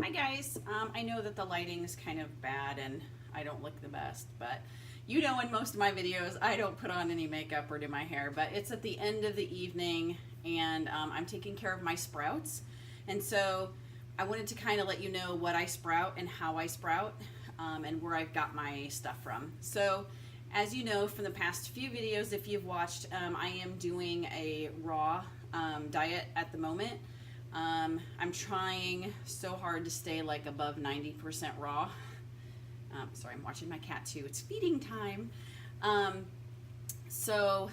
Hi guys, I know that the lighting is kind of bad and I don't look the best, but you know in most of my videos I don't put on any makeup or do my hair, but it's at the end of the evening and I'm taking care of my sprouts, and so I wanted to kind of let you know what I sprout and how I sprout, and where I've got my stuff from. So as you know from the past few videos, if you've watched, I am doing a raw diet at the moment. I'm trying so hard to stay like above 90% raw. Sorry, I'm watching my cat too. It's feeding time. So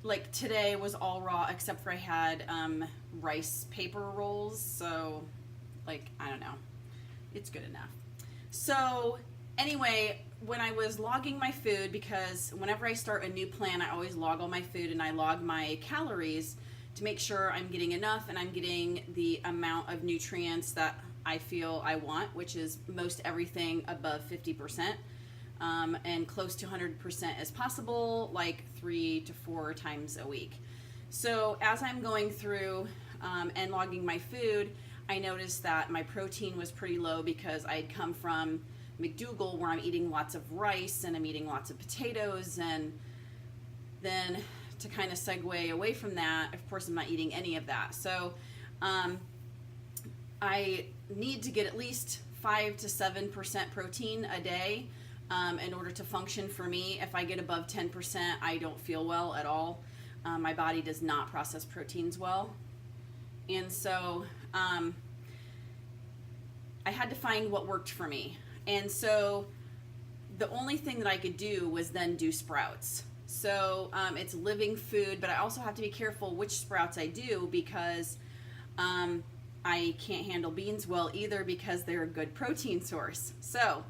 like today was all raw except for I had rice paper rolls. So like, I don't know. It's good enough. So anyway, when I was logging my food, because whenever I start a new plan, I always log all my food and I log my calories to make sure I'm getting enough and I'm getting the amount of nutrients that I feel I want, which is most everything above 50%, and close to 100% as possible, like 3 to 4 times a week. So as I'm going through and logging my food, I noticed that my protein was pretty low because I had come from McDougall, where I'm eating lots of rice and I'm eating lots of potatoes, and then to kind of segue away from that, of course I'm not eating any of that. So I need to get at least 5 to 7% protein a day in order to function for me. If I get above 10%, I don't feel well at all. My body does not process proteins well. And so I had to find what worked for me. And so the only thing that I could do was then do sprouts. So it's living food, but I also have to be careful which sprouts I do, because I can't handle beans well either, because they're a good protein source. So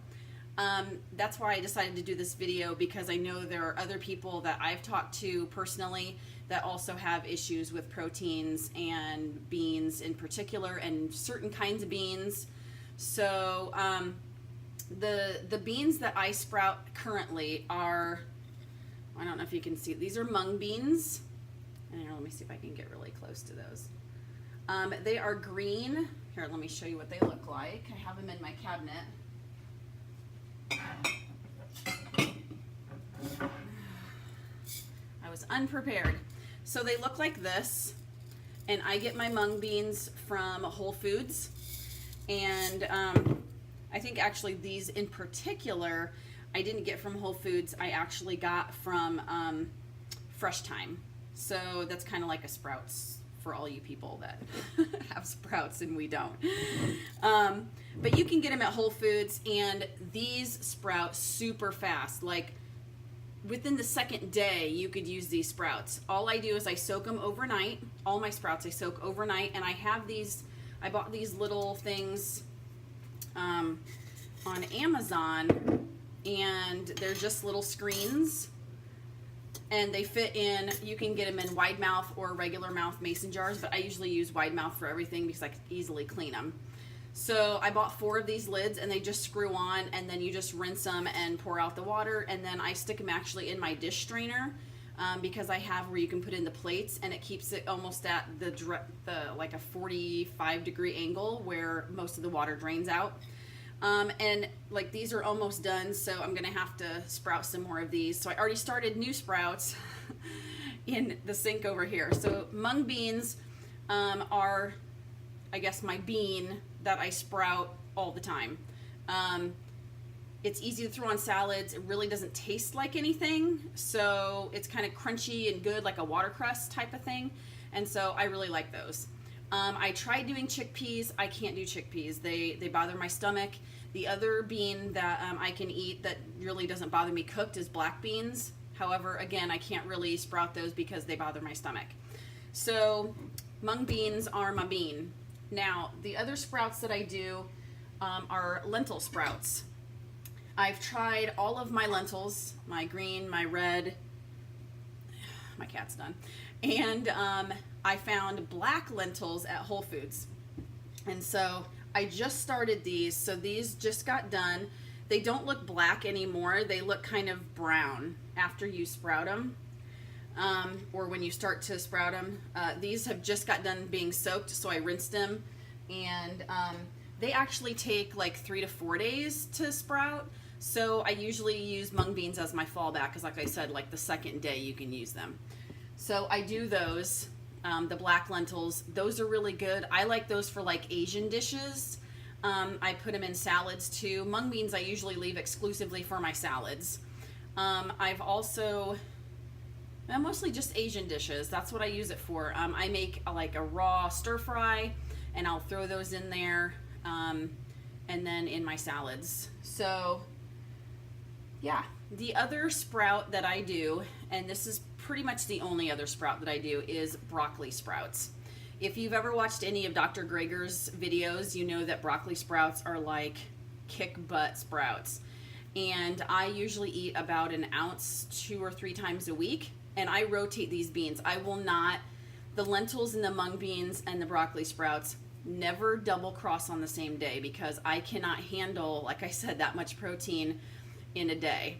that's why I decided to do this video, because I know there are other people that I've talked to personally that also have issues with proteins and beans in particular, and certain kinds of beans. So the beans that I sprout currently are, I don't know if you can see, these are mung beans. And here, let me see if I can get really close to those. They are green. Here, let me show you what they look like. I have them in my cabinet. I was unprepared. So they look like this, and I get my mung beans from Whole Foods. And I think actually these in particular, I didn't get from Whole Foods. I actually got from Fresh Thyme. So that's kind of like a Sprouts for all you people that have Sprouts and we don't. But you can get them at Whole Foods, and these sprout super fast. Like within the second day, you could use these sprouts. All I do is I soak them overnight. All my sprouts I soak overnight, and I have these, I bought these little things on Amazon, and they're just little screens, and they fit in, you can get them in wide mouth or regular mouth mason jars, but I usually use wide mouth for everything because I can easily clean them. So I bought 4 of these lids, and they just screw on, and then you just rinse them and pour out the water, and then I stick them actually in my dish strainer, because I have where you can put in the plates, and it keeps it almost at the like a 45-degree angle where most of the water drains out. And like these are almost done, so I'm gonna have to sprout some more of these. So I already started new sprouts in the sink over here. So mung beans are, I guess, my bean that I sprout all the time. It's easy to throw on salads. It really doesn't taste like anything, so it's kind of crunchy and good, like a watercress type of thing, and so I really like those. I tried doing chickpeas. I can't do chickpeas. They bother my stomach. The other bean that I can eat that really doesn't bother me cooked is black beans. However, again, I can't really sprout those because they bother my stomach. So mung beans are my bean. Now, the other sprouts that I do are lentil sprouts. I've tried all of my lentils, my green, my red, my cat's done, and I found black lentils at Whole Foods. And so I just started these, so these just got done. They don't look black anymore. They look kind of brown after you sprout them, or when you start to sprout them. These have just got done being soaked, so I rinsed them and they actually take like 3 to 4 days to sprout. So I usually use mung beans as my fallback, because like I said, like the second day you can use them. So I do those. The black lentils, those are really good. I like those for like Asian dishes. I put them in salads too. Mung beans I usually leave exclusively for my salads. I've also, mostly just Asian dishes. That's what I use it for. I make like a raw stir fry, and I'll throw those in there, and then in my salads. So yeah, the other sprout that I do, and this is pretty much the only other sprout that I do, is broccoli sprouts. If you've ever watched any of Dr. Greger's videos, you know that broccoli sprouts are like kick butt sprouts. And I usually eat about an ounce 2 or 3 times a week, and I rotate these beans. I will not, the lentils and the mung beans and the broccoli sprouts, never double cross on the same day, because I cannot handle, like I said, that much protein in a day.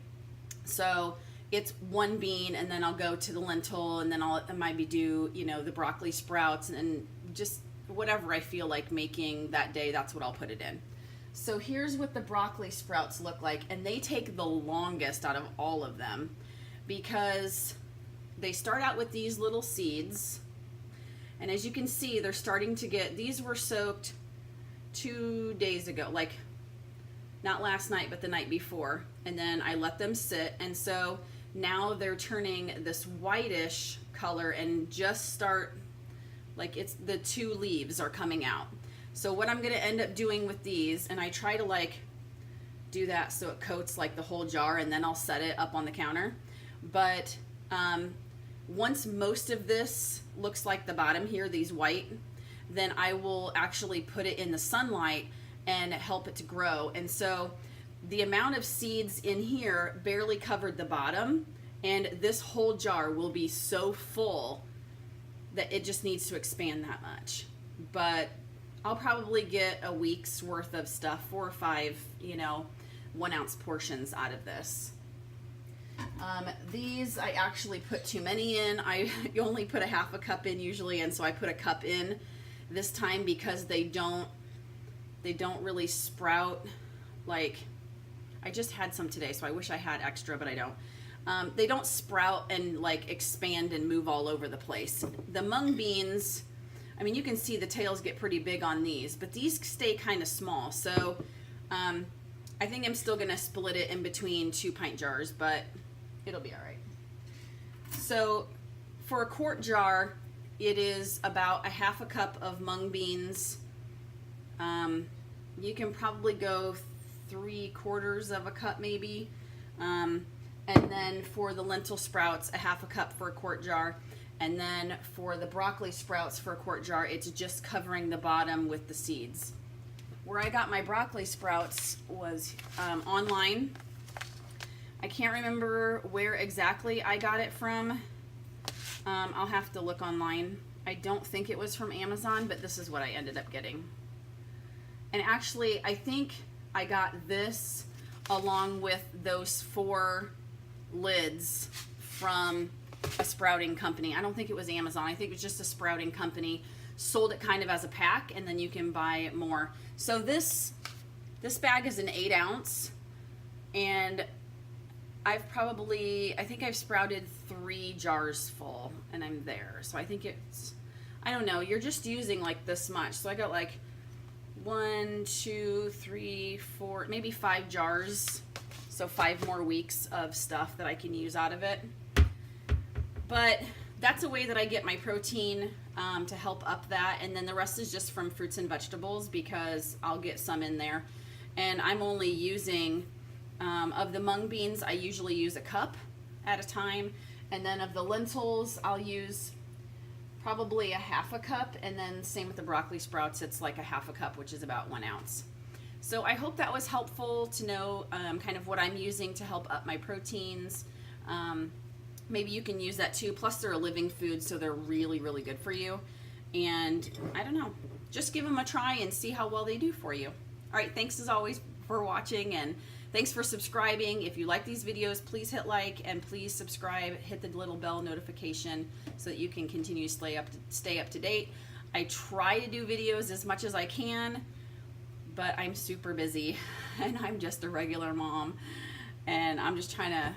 So it's one bean, and then I'll go to the lentil, and then I maybe do, you know, the broccoli sprouts, and just whatever I feel like making that day, that's what I'll put it in. So here's what the broccoli sprouts look like, and they take the longest out of all of them, because they start out with these little seeds, and as you can see, they're starting to get, these were soaked 2 days ago, like not last night, but the night before, and then I let them sit, and so now they're turning this whitish color and just start, like it's the 2 leaves are coming out. So what I'm gonna end up doing with these, and I try to like do that so it coats like the whole jar, and then I'll set it up on the counter. But once most of this looks like the bottom here, these white, then I will actually put it in the sunlight and help it to grow. And so the amount of seeds in here barely covered the bottom, and this whole jar will be so full that it just needs to expand that much. But I'll probably get a week's worth of stuff, 4 or 5, you know, 1 ounce portions out of this. These I actually put too many in. I only put a half a cup in usually, and so I put a cup in this time, because they don't really sprout. Like, I just had some today, so I wish I had extra, but I don't. They don't sprout and like expand and move all over the place. The mung beans, I mean, you can see the tails get pretty big on these, but these stay kind of small. So I think I'm still gonna split it in between 2 pint jars, but it'll be all right. So for a quart jar, it is about a half a cup of mung beans. You can probably go 3/4 of a cup maybe. And then for the lentil sprouts, a half a cup for a quart jar. And then for the broccoli sprouts for a quart jar, it's just covering the bottom with the seeds. Where I got my broccoli sprouts was online. I can't remember where exactly I got it from. I'll have to look online. I don't think it was from Amazon, but this is what I ended up getting. And actually, I think I got this along with those 4 lids from a sprouting company. I don't think it was Amazon. I think it was just a sprouting company. Sold it kind of as a pack, and then you can buy more. So this bag is an 8 ounce, and I think I've sprouted 3 jars full, and I'm there. So I think it's, I don't know, you're just using like this much. So I got like 1, 2, 3, 4, maybe 5 jars. So 5 more weeks of stuff that I can use out of it. But that's a way that I get my protein to help up that. And then the rest is just from fruits and vegetables, because I'll get some in there. And I'm only using, of the mung beans, I usually use a cup at a time. And then of the lentils, I'll use probably a half a cup. And then same with the broccoli sprouts, it's like a half a cup, which is about 1 ounce. So I hope that was helpful to know kind of what I'm using to help up my proteins. Maybe you can use that too. Plus they're a living food, so they're really, really good for you. And I don't know, just give them a try and see how well they do for you. All right, thanks as always for watching, and thanks for subscribing. If you like these videos, please hit like, and please subscribe, hit the little bell notification so that you can continue to stay up to date. I try to do videos as much as I can, but I'm super busy and I'm just a regular mom and I'm just trying to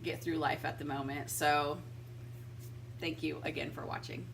get through life at the moment. So thank you again for watching.